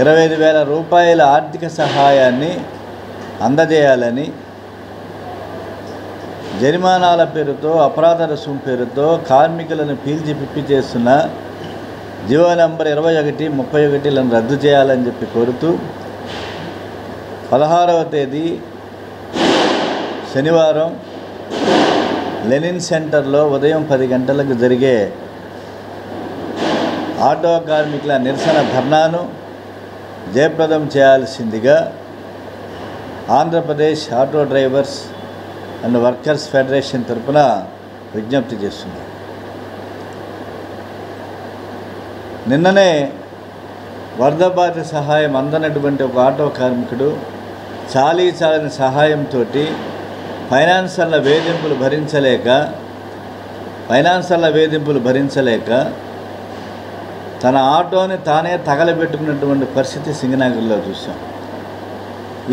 25,000 రూపాయల ఆర్థిక సహాయాన్ని అందజేయాలని, జరిమానాల పేరుతో అపరాధ రుసుము పేరుతో కార్మికులను పీల్చి పిప్పి చేస్తున్న జీవో నంబర్ 21, 31లను రద్దు చేయాలని చెప్పి కోరుతూ 16వ తేదీ శనివారం లెనిన్ సెంటర్లో ఉదయం 10 గంటలకు జరిగే ఆటో కార్మికుల నిరసన ధర్నాను జయప్రదం చేయాల్సిందిగా Andhra Pradesh auto drivers and workers federation తరఫున విజ్ఞప్తి చేస్తున్నారు. నిన్ననే వరద బాధిత సహాయం అందనటువంటి ఒక ఆటో కార్మికుడు చాలని సహాయంతో ఫైనాన్షియల్ వేధింపులు భరించలేక తన ఆటోని తానే తగలబెట్టుకున్నటువంటి పరిస్థితి సింగనగర్లో చూసాం.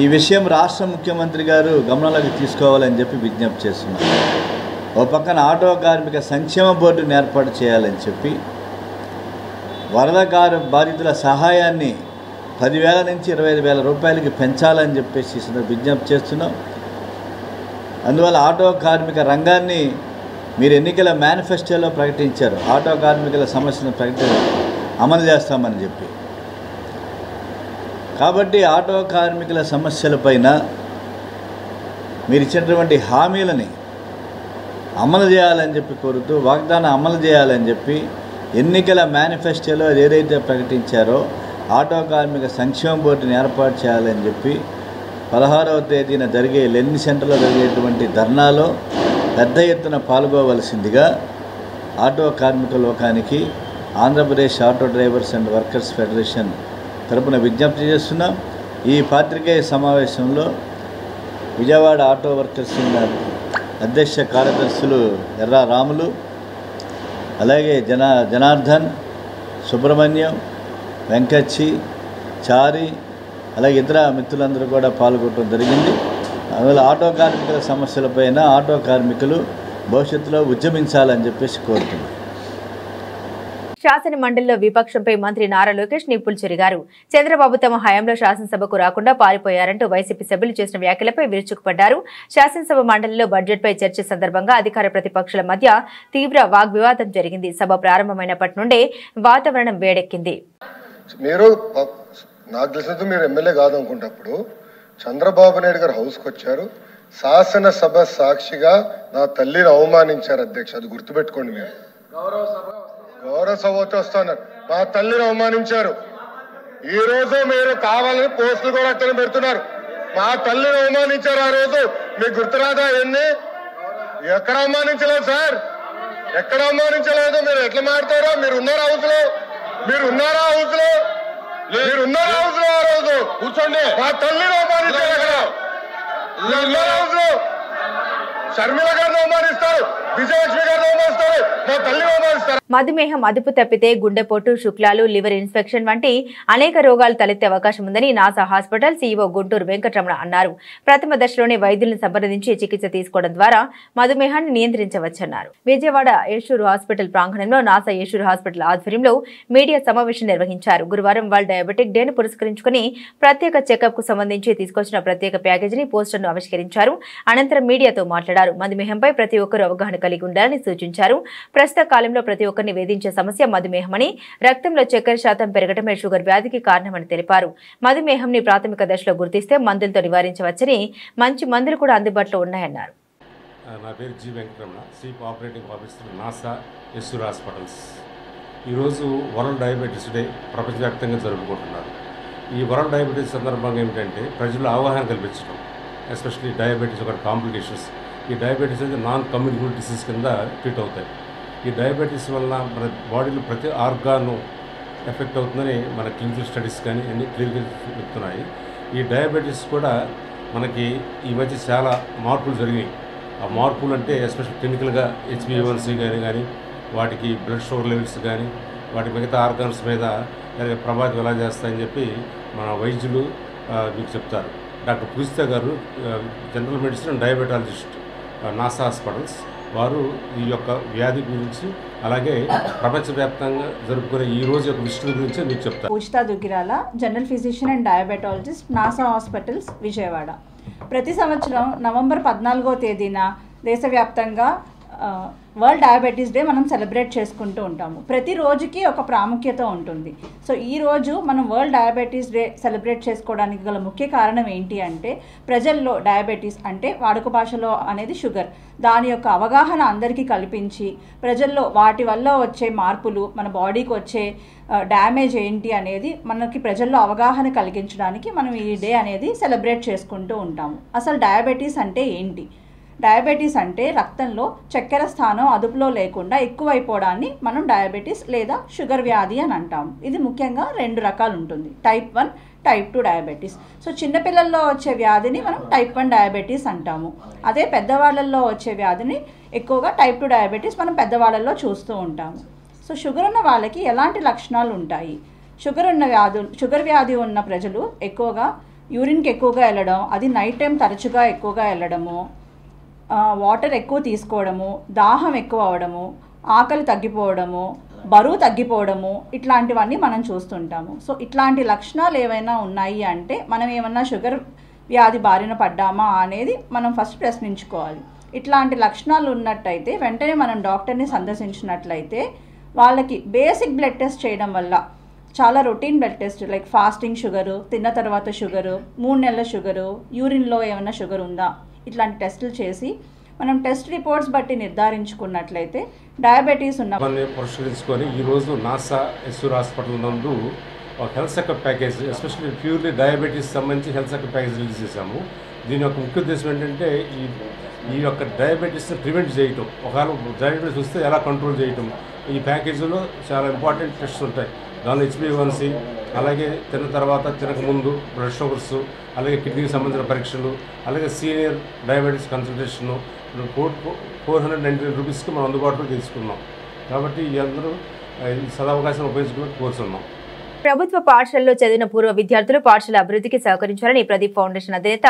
ఈ విషయం రాష్ట్ర ముఖ్యమంత్రి గారు గమనంలోకి తీసుకోవాలని చెప్పి విజ్ఞప్తి చేస్తున్నారు. ఓ పక్కన ఆటో కార్మిక సంక్షేమ బోర్డుని ఏర్పాటు చేయాలని చెప్పి వరద బాధితుల సహాయాన్ని 10,000 నుంచి 25,000 రూపాయలకి పెంచాలని చెప్పేసి విజ్ఞప్తి చేస్తున్నాం. అందువల్ల ఆటో కార్మిక రంగాన్ని మీరు ఎన్నికల మేనిఫెస్టోలో ప్రకటించారు, ఆటో కార్మికుల సమస్యను అమలు చేస్తామని చెప్పి. కాబట్టి ఆటో కార్మికుల సమస్యలపైన మీరు ఇచ్చినటువంటి హామీలని అమలు చేయాలని చెప్పి కోరుతూ, వాగ్దానం అమలు చేయాలని చెప్పి ఎన్నికల మేనిఫెస్టోలో ఏదైతే ప్రకటించారో ఆటో కార్మిక సంక్షేమ బోర్డుని ఏర్పాటు చేయాలని చెప్పి 16వ తేదీన జరిగే లెనిన్ సెంటర్లో జరిగేటువంటి ధర్నాలో పెద్ద ఎత్తున పాల్గొవలసిందిగా ఆటో కార్మిక లోకానికి Andhra Pradesh auto drivers and workers federation తరపున విజ్ఞప్తి చేస్తున్నాం. ఈ పాత్రికేయ సమావేశంలో విజయవాడ ఆటో వర్కర్స్ అధ్యక్ష కార్యదర్శులు ఎర్రా రాములు, అలాగే జనార్దన్, సుబ్రహ్మణ్యం, వెంకచ్చి, చారి, అలాగే ఇతర మిత్రులందరూ కూడా పాల్గొనడం జరిగింది. అందువల్ల ఆటో కార్మికుల సమస్యలపైన ఆటో కార్మికులు భవిష్యత్తులో ఉద్యమించాలని చెప్పేసి కోరుతున్నారు. శాసన మండలిలో విపక్షంపై మంత్రి నారా లోకేష్ నిప్పులు చెరిగారు. చంద్రబాబు తమ హయాంలో శాసనసభకు రాకుండా పారిపోయారంటూ వైసీపీ సభ్యులు చేసిన వ్యాఖ్యలపై విరుచుకుపడ్డారు. శాసనసభ మండలిలో బడ్జెట్పై చర్చ సందర్భంగా అధికార ప్రతిపక్షాల మధ్య తీవ్ర వాగ్వివాదం జరిగింది. సభ ప్రారంభమైనప్పటి నుండే వాతావరణం వేడెక్కింది. నాకు తెలిసినంత మీరు ఎమ్మెల్యే కాదనుకుంటప్పుడు చంద్రబాబు నాయుడు గారు హౌస్కి వచ్చారు, శాసనసభ సాక్షిగా నా తల్లిని అవమానించారు. అధ్యక్ష, అది గుర్తుపెట్టుకోండి. మీరు గౌరవ సభతో వస్తున్నారు, మా తల్లిని అవమానించారు. ఈ రోజు మీరు కావాలని పోస్టులు కూడా అక్కడ పెడుతున్నారు. మా తల్లిని అవమానించారు. ఆ రోజు మీకు గుర్తురాదా? ఎన్ని ఎక్కడ అవమానించలేదు సార్, ఎక్కడ అవమానించలేదు. మీరు ఎట్లా మాట్లాడారో, మీరు ఉన్నారా హౌస్ లో? మీరు ఉన్నారా హౌస్ లో? మీరు ఉన్నారా హౌస్ లో? ఆ రోజు కూర్చోండి. మా తల్లిని అవమానించారు. అక్కడ ఉన్నారా హౌస్ లో? షర్మిల గారిని అవమానిస్తారు, విజయలక్ష్మి గారిని అవమానిస్తారు, మా తల్లిని అవమానిస్తారు. మధుమేహం అదుపు తప్పితే గుండెపోటు, శుక్లాలు, లివర్ ఇన్ఫెక్షన్ వంటి అనేక రోగాలు తలెత్తే అవకాశం ఉందని NASA hospital CEO Guntur Venkataramana అన్నారు. ప్రథమ దశలోనే వైద్యులను సంప్రదించి చికిత్స తీసుకోవడం ద్వారా మధుమేహాన్ని నియంత్రించవచ్చన్నారు. విజయవాడ ఏషూరు హాస్పిటల్ ప్రాంగణంలో నాసా ఏషూరు హాస్పిటల్ ఆధ్వర్యంలో మీడియా సమావేశం నిర్వహించారు. గురువారం వరల్డ్ డయాబెటిక్ డేను పురస్కరించుకుని ప్రత్యేక చెకప్ కు సంబంధించి తీసుకొచ్చిన ప్రత్యేక ప్యాకేజీని పోస్టర్ను ఆవిష్కరించారు. అనంతరం మీడియాతో మాట్లాడారు. మధుమేహంపై ప్రతి ఒక్కరూ అవగాహన కలిగి ఉండాలని సూచించారు. ప్రస్తుత కాలంలో ప్రతి ఒక్కరిని వేధించే సమస్య మధుమేహమని, రక్తంలో చక్కెర శాతం పెరగటమే షుగర్ వ్యాధికి కారణమని తెలిపారు. మధుమేహంని ప్రాథమిక దశలో గుర్తిస్తే మందులతో నివారించవచ్చని, మంచి మందులు కూడా అందుబాటులో ఉన్నాయన్నారు. నా పేరు G Venkataramana, chief operating officer Nasa Eshuru hospitals. ఈరోజు వరల్డ్ డయాబెటీస్ డే ప్రపంచవ్యాప్తంగా జరుపుకుంటున్నారు. ఈ వరల్డ్ డయాబెటీస్ సందర్భంగా ఏమిటంటే ప్రజలు అవగాహన కల్పించడం, ఎస్పెషల్లీ డయాబెటీస్ ఒక కాంప్లికేషన్స్. ఈ డయాబెటీస్ అయితే నాన్ కమ్యూనికబుల్ డిసీజ్ కింద ట్రీట్ అవుతాయి. ఈ డయాబెటీస్ వల్ల మన బాడీలో ప్రతి ఆర్గాను ఎఫెక్ట్ అవుతుందని మన క్లినికల్ స్టడీస్ కానీ అన్ని క్లినికల్ చెప్తున్నాయి. ఈ డయాబెటీస్ కూడా మనకి ఈ మధ్య చాలా మార్పులు జరిగాయి. ఆ మార్పులు అంటే ఎస్పెషల్ క్లినికల్గా HbA1c కానీ వాటికి బ్లడ్ షుగర్ లెవెల్స్ కానీ వాటి మిగతా ఆర్గాన్స్ మీద ప్రభావితం ఎలా చేస్తాయని చెప్పి మన వైద్యులు మీకు చెప్తారు. డాక్టర్ పూజిత గారు general medicine and diabetologist Nasa hospitals వారు ఈ యొక్క వ్యాధి గురించి అలాగే ప్రపంచవ్యాప్తంగా జరుపుకునే ఈ రోజు యొక్క విషయం గురించి మీకు చెప్తారు. Poojitha Duggirala, general physician and diabetologist, Nasa hospitals, Vijayawada. ప్రతి సంవత్సరం నవంబర్ 14వ తేదీన దేశవ్యాప్తంగా వరల్డ్ డయాబెటీస్ డే మనం సెలబ్రేట్ చేసుకుంటూ ఉంటాము. ప్రతి రోజుకి ఒక ప్రాముఖ్యత ఉంటుంది. సో ఈ రోజు మనం వరల్డ్ డయాబెటీస్ డే సెలబ్రేట్ చేసుకోవడానికి గల ముఖ్య కారణం ఏంటి అంటే ప్రజల్లో డయాబెటీస్ అంటే వాడుక భాషలో అనేది షుగర్, దాని యొక్క అవగాహన అందరికీ కల్పించి ప్రజల్లో వాటి వల్ల వచ్చే మార్పులు, మన బాడీకి వచ్చే డ్యామేజ్ ఏంటి అనేది మనకి ప్రజల్లో అవగాహన కలిగించడానికి మనం ఈ డే అనేది సెలబ్రేట్ చేసుకుంటూ ఉంటాము. అసలు డయాబెటీస్ అంటే ఏంటి? డయాబెటీస్ అంటే రక్తంలో చక్కెర స్థానం అదుపులో లేకుండా ఎక్కువైపోవడాన్ని మనం డయాబెటీస్ లేదా షుగర్ వ్యాధి అని అంటాము. ఇది ముఖ్యంగా 2 రకాలు ఉంటుంది, టైప్ 1, టైప్ 2 డయాబెటీస్. సో చిన్నపిల్లల్లో వచ్చే వ్యాధిని మనం టైప్ 1 డయాబెటీస్ అంటాము. అదే పెద్దవాళ్ళల్లో వచ్చే వ్యాధిని ఎక్కువగా టైప్ 2 డయాబెటీస్ మనం పెద్దవాళ్ళల్లో చూస్తూ ఉంటాము. సో షుగర్ ఉన్న వాళ్ళకి ఎలాంటి లక్షణాలు ఉంటాయి? షుగర్ వ్యాధి ఉన్న ప్రజలు ఎక్కువగా యూరిన్కి ఎక్కువగా వెళ్ళడం, అది నైట్ టైం తరచుగా ఎక్కువగా వెళ్ళడము, వాటర్ ఎక్కువ తీసుకోవడము, దాహం ఎక్కువ అవడము, ఆకలి తగ్గిపోవడము, బరువు తగ్గిపోవడము, ఇట్లాంటివన్నీ మనం చూస్తుంటాము. సో ఇట్లాంటి లక్షణాలు ఏవైనా ఉన్నాయి అంటే మనం ఏమన్నా షుగర్ వ్యాధి బారిన పడ్డామా అనేది మనం ఫస్ట్ ప్రశ్నించుకోవాలి. ఇట్లాంటి లక్షణాలు ఉన్నట్టయితే వెంటనే మనం డాక్టర్ని సందర్శించినట్లయితే వాళ్ళకి బేసిక్ బ్లడ్ టెస్ట్ చేయడం వల్ల, చాలా routine blood test like fasting sugar, తిన్న తర్వాత షుగరు, 3 నెలల షుగరు, యూరిన్లో ఏమైనా షుగర్ ఉందా, ఇట్లాంటి టెస్టులు చేసి మనం టెస్ట్ రిపోర్ట్స్ బట్టి నిర్ధారించుకున్నట్లయితే డయాబెటీస్ ఉన్న పరిశీలించుకొని ఈరోజు నాసా ఏషూరు హాస్పిటల్ నందు ఒక health checkup package, especially purely diabetes సంబంధించి హెల్త్ చెకప్ ప్యాకేజ్ రిలీజ్ చేశాము. దీని యొక్క ముఖ్య ఉద్దేశం ఏంటంటే ఈ యొక్క డయాబెటీస్ని ప్రివెంట్ చేయటం, ఒకవేళ డయాబెటీస్ వస్తే ఎలా కంట్రోల్ చేయటం. ఈ ప్యాకేజీలో చాలా ఇంపార్టెంట్ టెస్ట్స్ ఉంటాయి. దానిలో HbA1c, అలాగే తిన్న తర్వాత తినకముందు బ్లడ్ షుగర్స్, అలాగే కిడ్నీకి సంబంధించిన పరీక్షలు, అలాగే సీనియర్ డయాబెటీస్ కన్సల్టేషను 499 రూపీస్కి మనం అందుబాటులో తీసుకున్నాం. కాబట్టి ఈ అందరూ ఈ సదవకాశం ఉపయోగించుకుని కోరుతున్నాం. ప్రభుత్వ పాఠశాలలో చదివిన పూర్వ విద్యార్థులు పాఠశాల అభివృద్ధికి సహకరించాలని ప్రదీప్ ఫౌండేషన్ అధినేత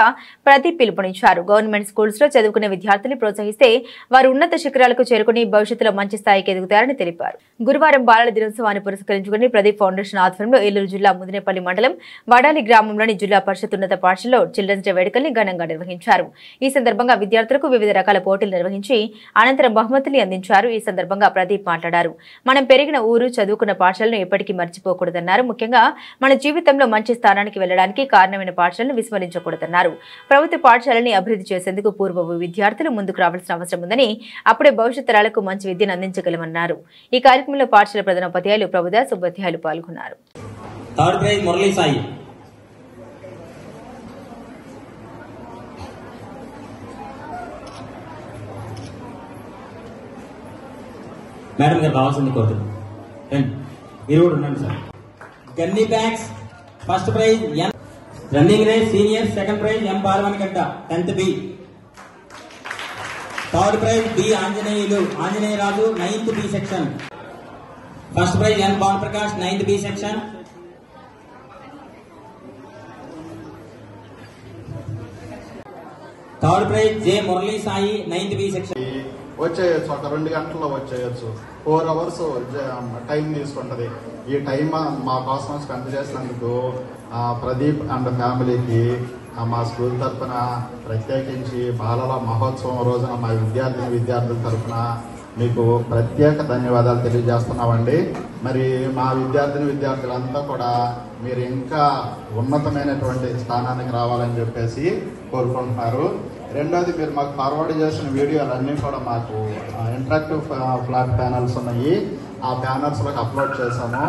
ప్రదీప్ పిలుపునిచ్చారు. గవర్నమెంట్ స్కూల్స్ లో చదువుకునే విద్యార్థులు ప్రోత్సహిస్తే వారు ఉన్నత శిఖరాలకు చేరుకుని భవిష్యత్తులో మంచి స్థాయికి ఎదుగుతారని తెలిపారు. గురువారం బాలల దినోత్సవాన్ని పురస్కరించుకుని ప్రదీప్ ఫౌండేషన్ ఆధ్వర్యంలో ఏలూరు జిల్లా ముదినేపల్లి మండలం వడాలి గ్రామంలోని జిల్లా పరిషత్ ఉన్నత పాఠశాలలో చిల్డ్రన్స్ డే వేడుకల్ని ఘనంగా నిర్వహించారు. ఈ సందర్భంగా విద్యార్థులకు వివిధ రకాల పోటీలు నిర్వహించి అనంతరం బహుమతులు అందించారు. ఈ సందర్భంగా ప్రదీప్ మాట్లాడారు. మనం పెరిగిన ఊరు, చదువుకున్న పాఠశాలను ఎప్పటికీ మర్చిపోకూడదన్నారు. ముఖ్యంగా మన జీవితంలో మంచి స్థానానికి వెళ్లడానికి కారణమైన పాఠశాలను విస్మరించకూడదన్నారు. ప్రభుత్వ పాఠశాలని అభివృద్ధి చేసేందుకు పూర్వ విద్యార్థులు ముందుకు రావాల్సిన అవసరం ఉందని, అప్పుడే భవిష్యత్ తరాలకు మంచి విద్యను అందించగలమన్నారు. ఈ కార్యక్రమంలో పాఠశాల ప్రధానోపాధ్యాయులు ప్రభుదాస్, ఉపాధ్యాయులు పాల్గొన్నారు. Gunny bags first prize running race senior, second prize M Parvangadda 10th B, third prize B Anjaneyulu Anjaneyaraju 9th B section, first prize N Bhanu Prakash 9th B section. Third prize J Murali Sai 9th B section. వచ్చేయచ్చు, ఒక 2 గంటల్లో వచ్చేయచ్చు. 4 hours టైం తీసుకుంటది. ఈ time మా కోసం spend చేసినందుకు Pradeep and ఫ్యామిలీకి మా స్కూల్ తరఫున ప్రత్యేకించి బాలల మహోత్సవం రోజున మా విద్యార్థుల తరఫున మీకు ప్రత్యేక ధన్యవాదాలు తెలియజేస్తున్నామండి. మరి మా విద్యార్థులంతా కూడా మీరు ఇంకా ఉన్నతమైనటువంటి స్థానానికి రావాలని చెప్పేసి కోరుకుంటున్నారు. రెండోది, మీరు మాకు ఫార్వర్డ్ చేసిన వీడియోలు అన్నీ కూడా మాకు ఇంటరాక్టివ్ ఫ్లాట్ ప్యానల్స్ ఉన్నాయి. ఆ ప్యానల్స్లోకి అప్లోడ్ చేశాము.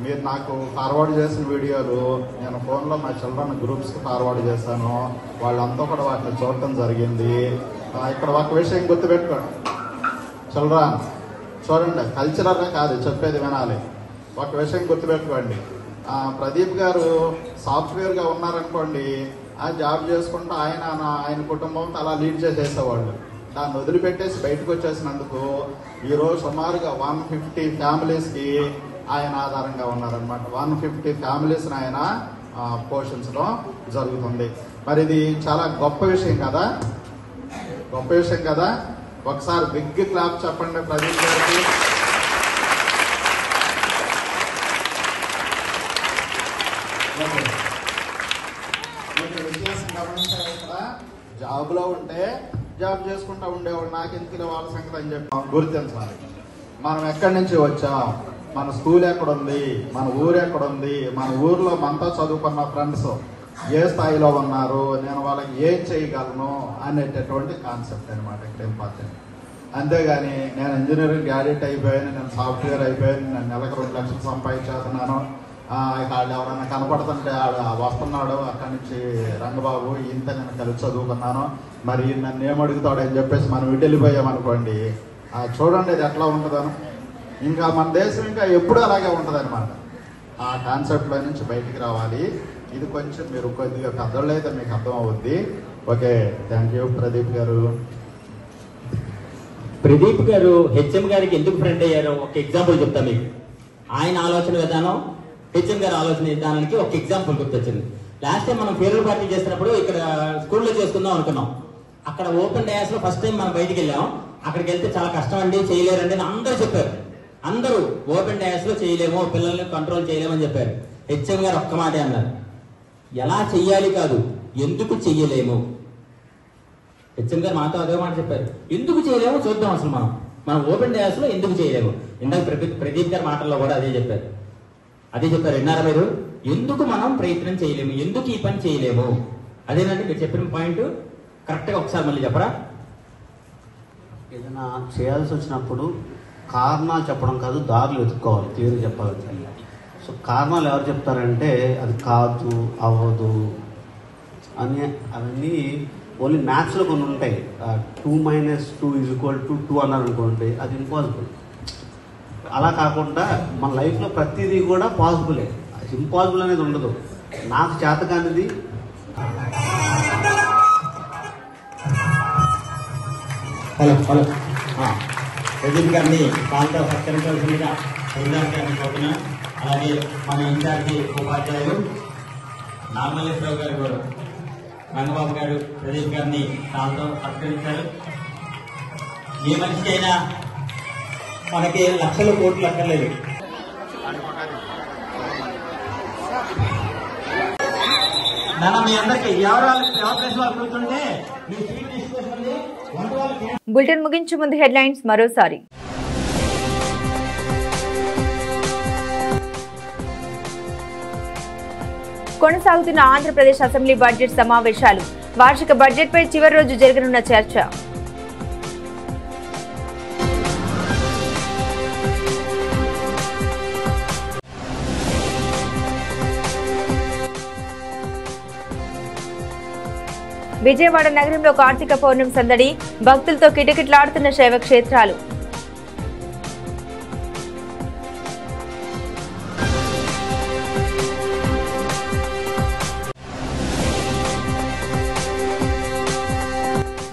మీరు నాకు ఫార్వర్డ్ చేసిన వీడియోలు నేను ఫోన్లో మా చిల్డ్రన్ గ్రూప్స్కి ఫార్వర్డ్ చేశాను. వాళ్ళంతా కూడా వాటిని చూడటం జరిగింది. ఇక్కడ ఒక విషయం గుర్తుపెట్టుకోండి, చిల్డ్రన్ చూడండి, కల్చరల్గా కాదు చెప్పేది వినాలి. ఒక విషయం గుర్తుపెట్టుకోండి, ప్రదీప్ గారు సాఫ్ట్వేర్గా ఉన్నారనుకోండి, ఆ జాబ్ చేసుకుంటూ ఆయన కుటుంబంతో అలా లీడ్ చేసేసేవాళ్ళు. దాన్ని వదిలిపెట్టేసి బయటకు వచ్చేసినందుకు ఈరోజు సుమారుగా 150 ఫ్యామిలీస్కి ఆయన ఆధారంగా ఉన్నారనమాట. 150 ఫ్యామిలీస్ని ఆయన పోషించడం జరుగుతుంది. మరి ఇది చాలా గొప్ప విషయం కదా, గొప్ప విషయం కదా. ఒకసారి బిగ్ క్లాప్ చెప్పండి ప్రదీప్ గారికి. వ్యత్యాసం గమనించారు కదా, జాబ్లో ఉంటే జాబ్ చేసుకుంటూ ఉండేవాళ్ళు, నాకెందుకు వాళ్ళ సంగతి అని చెప్పి గుర్తించాలి. మనం ఎక్కడి నుంచి వచ్చాం, మన స్కూల్ ఎక్కడుంది, మన ఊరు ఎక్కడుంది, మన ఊర్లో మనతో చదువుకున్న ఫ్రెండ్స్ ఏ స్థాయిలో ఉన్నారు, నేను వాళ్ళకి ఏం చేయగలను అనేటటువంటి కాన్సెప్ట్ అనమాట ఇక్కడ ఇంపార్టెంట్. అంతేగాని నేను ఇంజనీరింగ్ గ్రాడ్యుయేట్ అయిపోయాను, నేను సాఫ్ట్వేర్ అయిపోయాను, నేను నెలకు 2 లక్షలు సంపాదించేస్తున్నాను, వాళ్ళు ఎవరైనా కనపడుతుంటే వస్తున్నాడు అక్కడి నుంచి రంగబాబు ఇంత నేను కలిసి చదువుకున్నాను, మరి నన్ను ఏమడుగుతాడని చెప్పేసి మనం ఇటు వెళ్ళిపోయామనుకోండి, చూడండి ఇది ఎట్లా ఉంటుందను. ఇంకా మన దేశం ఇంకా ఎప్పుడు అలాగే ఉంటుంది అనమాట. ఆ కాన్సెప్ట్లో నుంచి బయటికి రావాలి. ఇది కొంచెం మీరు కొద్దిగా పెద్దోళ్ళు అయితే మీకు అర్థం అవుద్ది. ఓకే, థ్యాంక్ యూ ప్రదీప్ గారు. ప్రదీప్ గారు హెచ్ఎం గారికి ఎందుకు ఫ్రెండ్ అయ్యారో ఒక ఎగ్జాంపుల్ చెప్తా మీకు. ఆయన ఆలోచన విధానం, హెచ్ఎం గారి ఆలోచన విధానానికి ఒక ఎగ్జాంపుల్ గుర్తొచ్చింది. లాస్ట్ టైం మనం ఫేర్వెల్ పార్టీ చేస్తున్నప్పుడు ఇక్కడ స్కూల్లో చేసుకుందాం అనుకున్నాం. అక్కడ ఓపెన్ డయాస్ లో ఫస్ట్ టైం మనం బయటికి వెళ్ళాం. అక్కడికి వెళ్తే చాలా కష్టం అండి, చేయలేరండి అని అందరూ చెప్పారు. అందరూ ఓపెన్ డయాస్ లో చేయలేము, పిల్లల్ని కంట్రోల్ చేయలేమని చెప్పారు. హెచ్ఎం గారు ఒక్క మాటే అన్నారు, ఎలా చెయ్యాలి కాదు, ఎందుకు చెయ్యలేము. హెచ్ఎం గారు మాతో అదే మాట చెప్పారు, ఎందుకు చేయలేమో చూద్దాం అసలు మనం ఓపెన్ డయాస్ లో ఎందుకు చేయలేము. ఇందాక ప్రదీప్ గారి మాటల్లో కూడా అదే చెప్పారు. విన్నారా మీరు? ఎందుకు మనం ప్రయత్నం చేయలేము, ఎందుకు ఈ పని చేయలేము, అదేనండి మీరు చెప్పిన పాయింట్. కరెక్ట్గా ఒకసారి మళ్ళీ చెప్పరా. ఏదైనా చేయాల్సి వచ్చినప్పుడు కారణాలు చెప్పడం కాదు, దారులు వెతుక్కోవాలి. క్లియర్గా చెప్పాలి. సో కారణాలు ఎవరు చెప్తారంటే అది కాదు, అవ్వదు అని, అవన్నీ ఓన్లీ మ్యాథ్స్లో కొన్ని ఉంటాయి. 2 - 2 = 2 అన్నారు అనుకోండి, అది ఇంపాసిబుల్. అలా కాకుండా మన లైఫ్లో ప్రతిదీ కూడా పాసిబులే, ఇంపాసిబుల్ అనేది ఉండదు. నాకు చేత కానిది హలో ప్రదీప్ గారిని కాల్తో సత్కరించాల్సిందిగా గారిని కోరుతున్నా. అలాగే మన ఇన్ఛార్జి ఉపాధ్యాయులు నాగమల్లేశ్వరరావు గారు కూడా రంగబాబు గారు ప్రదీప్ గారిని కాల్తో సత్కరించారు. ఏ మనిషికైనా మనకి లక్షల కోట్లు అక్కర్లేదు. నాన్న మీ అందరికి ఎవరు కూర్చుంటే మీ సీట్ తీసుకోండి. బులెటిన్ ముగించే ముందు హెడ్లైన్స్ మరోసారి. కొనసాగుతున్న ఆంధ్రప్రదేశ్ అసెంబ్లీ బడ్జెట్ సమావేశాలు, వార్షిక బడ్జెట్పై చివరి రోజు జరగనున్న చర్చ. విజయవాడ నగరంలో కార్తీక పౌర్ణమి సందడి, భక్తులతో కిటకిటలాడుతున్న శైవ క్షేత్రాలు.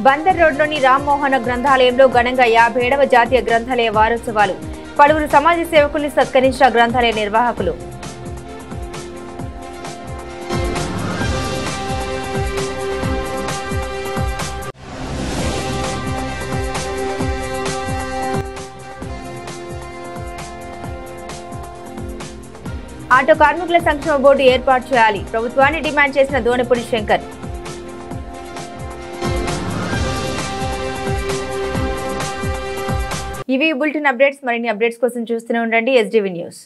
బందర్ రోడ్లోని రామ్మోహన గ్రంథాలయంలో ఘనంగా 57వ జాతీయ గ్రంథాలయ వారోత్సవాలు. పలువురు సమాజ సేవకుల్ని సత్కరించిన గ్రంథాలయ నిర్వాహకులు. ఆటో కార్మికుల సంక్షేమ బోర్డు ఏర్పాటు చేయాలి, ప్రభుత్వాన్ని డిమాండ్ చేసిన దోనపూడి శంకర్. ఇవి బులెటిన్ అప్డేట్స్. మరిన్ని అప్డేట్స్ కోసం చూస్తూనే ఉండండి SDV న్యూస్.